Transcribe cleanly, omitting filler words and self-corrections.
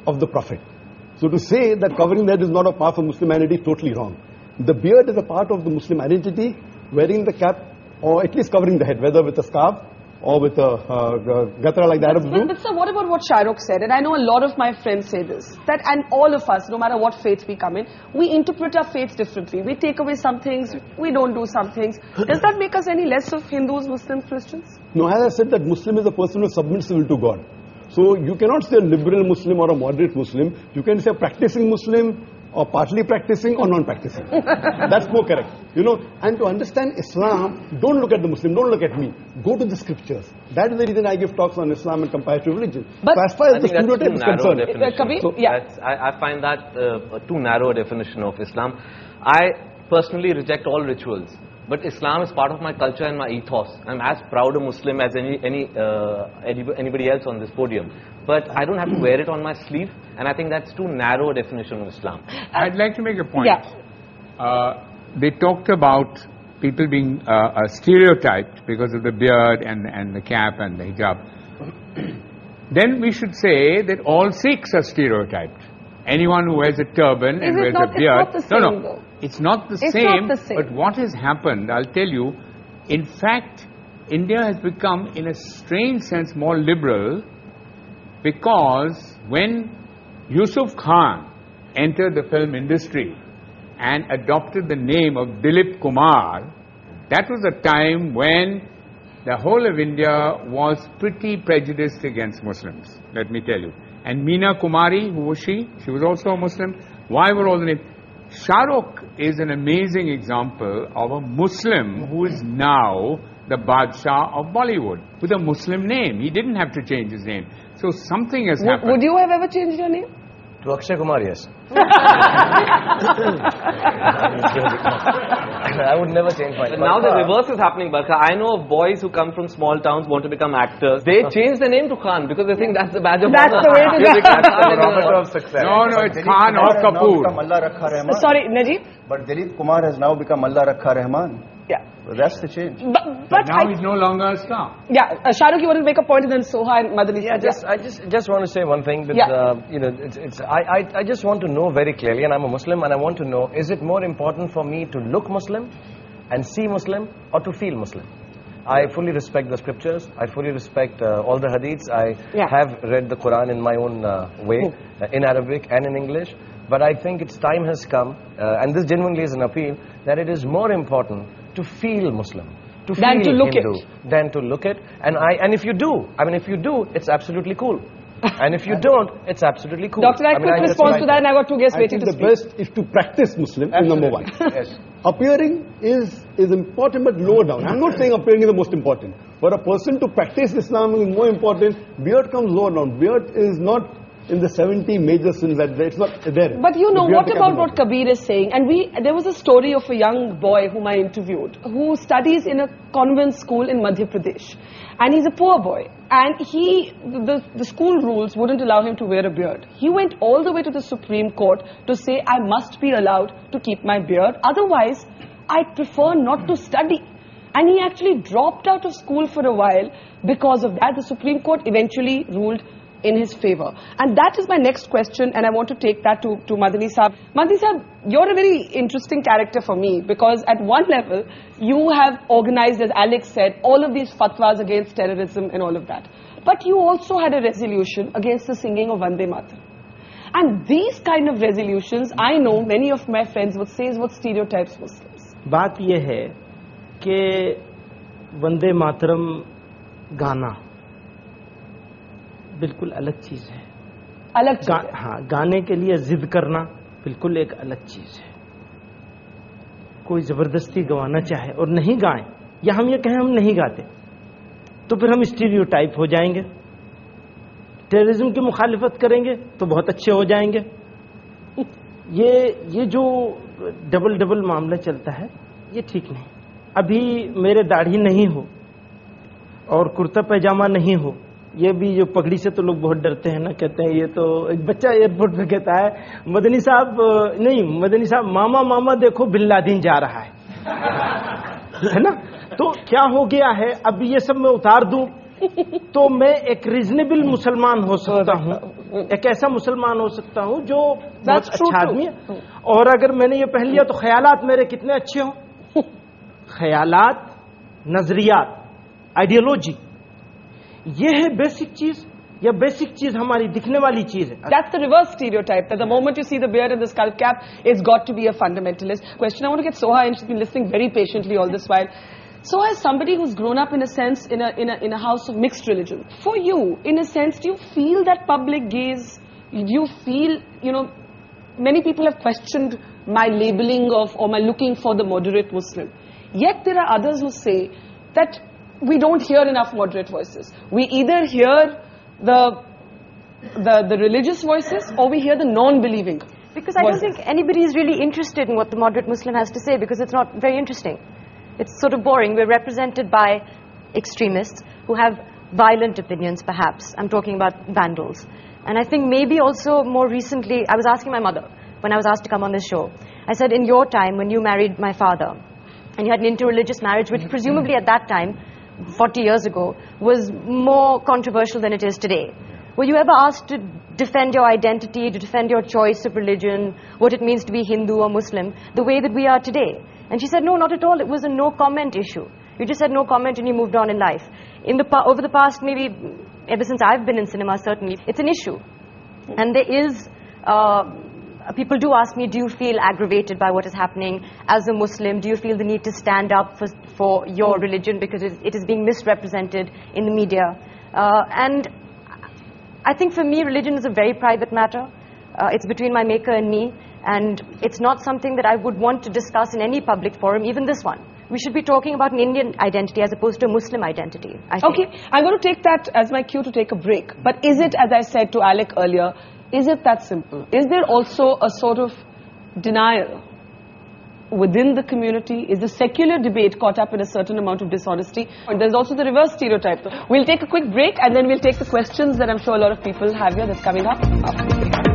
of the Prophet. So to say that covering the head is not a part of Muslim identity is totally wrong. The beard is a part of the Muslim identity. Wearing the cap, or at least covering the head, whether with a scarf or with a gatra like the Arabs do. But sir, what about what Shahrukh said? And I know a lot of my friends say this, that and all of us, no matter what faith we come in, we interpret our faith differently. We take away some things, we don't do some things. Does that make us any less of Hindus, Muslims, Christians? No, as I said, that Muslim is a person who submits will to God. So you cannot say a liberal Muslim or a moderate Muslim. You can say a practicing Muslim or partly practicing or non-practicing. That's more correct. You know, and to understand Islam, don't look at the Muslim, don't look at me. Go to the scriptures. That is the reason I give talks on Islam and comparative religion. But so as far as the stereotype is concerned, Kabir, so I find that a too narrow definition of Islam. I personally reject all rituals. But Islam is part of my culture and my ethos. I'm as proud a Muslim as anybody else on this podium. But I don't have to wear it on my sleeve, and I think that's too narrow a definition of Islam. I'd like to make a point. Yeah. They talked about people being stereotyped because of the beard and the cap and the hijab. Then we should say that all Sikhs are stereotyped. Anyone who wears a turban and wears a beard. It's not the same, though. It's not the same. But what has happened, I'll tell you, in fact, India has become, in a strange sense, more liberal, because when Yusuf Khan entered the film industry and adopted the name of Dilip Kumar, that was a time when the whole of India was pretty prejudiced against Muslims, let me tell you. And Meena Kumari, who was she? She was also a Muslim. Why were all the names? Shahrukh is an amazing example of a Muslim who is now the Badshah of Bollywood with a Muslim name. He didn't have to change his name. So something has happened. Would you have ever changed your name? To Akshay Kumar, yes. I would never change my name. Now the reverse is happening, Barkha. I know of boys who come from small towns, want to become actors. They change their name to Khan because they think that's the badge of honor. That's the way to go. That's the barometer of success. No, it's Khan or Kapoor. Sorry, Najib? But Dilip Kumar has now become Allah Rakha Rahman. Yeah. So that's the change. But now he's no longer a star. Yeah, Shahrukh, you want to make a point, and then Soha and Madani. Yeah, I just want to say one thing. With, you know, I just want to know very clearly, and I'm a Muslim, and I want to know: is it more important for me to look Muslim and see Muslim, or to feel Muslim? I fully respect the scriptures. I fully respect all the hadiths. I have read the Quran in my own way, in Arabic and in English. But I think its time has come, and this genuinely is an appeal, that it is more important to feel Muslim, to feel Hindu, than to look it. And if you do, if you do, it's absolutely cool. And if you don't, it's absolutely cool. Doctor, I quick response to that, and I got two guests waiting to speak. I think the best is to practice Muslim, number one. Yes. Appearing is important, but lower down. I'm not saying appearing is the most important. For a person to practice Islam is more important. Beard comes lower down. Beard is not in the 70 major sins that it's not there. But you know, what about what Kabir is saying? And there was a story of a young boy whom I interviewed, who studies in a convent school in Madhya Pradesh. And he's a poor boy. And the school rules wouldn't allow him to wear a beard. He went all the way to the Supreme Court to say, I must be allowed to keep my beard. Otherwise, I prefer not to study. And he actually dropped out of school for a while because of that. The Supreme Court eventually ruled in his favor. And that is my next question, and I want to take that to Madani Saab. Madani Saab, you're a very interesting character for me, because at one level, you have organized, as Alex said, all of these fatwas against terrorism and all of that. But you also had a resolution against the singing of Vande Mataram. And these kind of resolutions, I know many of my friends would say is what stereotypes Muslims. बात ये है कि वंदे मातरम गाना बिल्कुल अलग चीज है। अलग चीज है। हाँ, गाने के लिए जिद करना बिल्कुल एक अलग चीज है। कोई जबरदस्ती गवाना चाहे और नहीं गाएं, या हम ये कहें हम नहीं गाते, तो फिर हम स्टीरियोटाइप हो जाएंगे। टेररिज्म की मुखालिफत करेंगे तो बहुत अच्छे हो जाएंगे। ये जो डबल मामला चलता है, ये ठीक नहीं। अभी मेरे दाढ़ी नहीं हो और कुर्ता पैजामा नहीं हो, ये भी जो पगड़ी से तो लोग बहुत डरते हैं ना, कहते हैं ये तो एक बच्चा एयरपोर्ट पे कहता है मदनी साहब मामा मामा देखो बिन लादेन जा रहा है ना। तो क्या हो गया है, अब ये सब मैं उतार दूं तो मैं एक रीजनेबल मुसलमान हो सकता हूँ, एक ऐसा मुसलमान हो सकता हूँ जो बहुत अच्छा आदमी है। और अगर मैंने ये पहन लिया तो ख्यालात मेरे कितने अच्छे हों। ख्यालात, नजरियात, आइडियोलॉजी, ये है बेसिक चीज, या बेसिक चीज हमारी दिखने वाली चीज है। That's the reverse stereotype, that the moment you see the beard and the skull cap, it's got to be a fundamentalist. Question, I want to get Soha, and she's been listening very patiently all this while. So as somebody who's grown up in a sense in a house of mixed religion, for you, in a sense, do you feel that public gaze? Do you feel, you know, many people have questioned my labeling of, or my looking for the moderate Muslim. Yet there are others who say that we don't hear enough moderate voices. We either hear the religious voices, or we hear the non-believing Because I don't think anybody is really interested in what the moderate Muslim has to say, because it's not very interesting. It's sort of boring. We're represented by extremists who have violent opinions, perhaps. I'm talking about vandals. And I think maybe also more recently, I was asking my mother when I was asked to come on this show. I said, in your time, when you married my father, and you had an interreligious marriage, which presumably at that time, 40 years ago, was more controversial than it is today. Were you ever asked to defend your identity, to defend your choice of religion, what it means to be Hindu or Muslim, the way that we are today? And she said, no, not at all. It was a no-comment issue. You just said no comment and you moved on in life. Over the past, maybe ever since I've been in cinema, certainly, it's an issue. And there is, people do ask me, do you feel aggravated by what is happening as a Muslim? Do you feel the need to stand up for your religion because it is being misrepresented in the media? And I think for me, religion is a very private matter. It's between my maker and me. And it's not something that I would want to discuss in any public forum, even this one. We should be talking about an Indian identity as opposed to a Muslim identity, I think. Okay, I'm going to take that as my cue to take a break. But is it, as I said to Alec earlier, is it that simple? Is there also a sort of denial within the community? Is the secular debate caught up in a certain amount of dishonesty? And there's also the reverse stereotype. We'll take a quick break and then we'll take the questions that I'm sure a lot of people have here. That's coming up after the break.